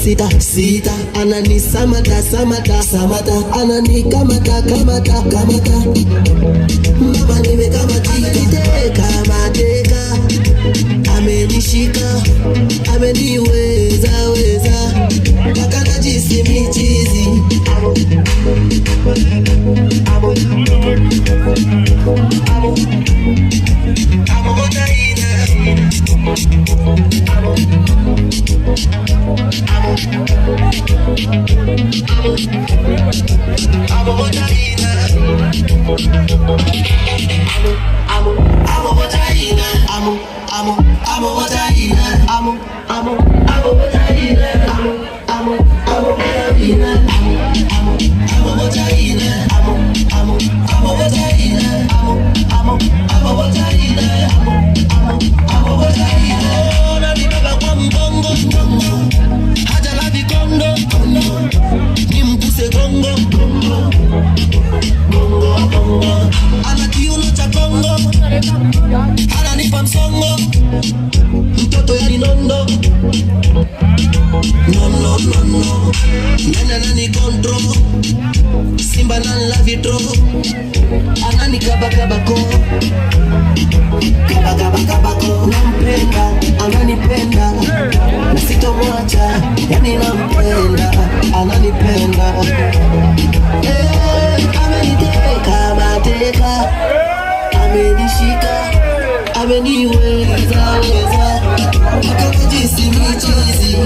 sita sita, anani samata samata samata, anani kamata kamata kamata. Mama nimekamatika mateka, amenishika ameniweza weza, mpaka najisi michizi. Ananipa msongo mtoto ya linondo, no no no no, nana nani control, simba na la vitro, anani kabako, kabako, nampenda, ananipenda, na sitomwacha, yani nampenda, ananipenda, ameniteka mateka, amenishika ameniweza weza, mpaka najisi michizi.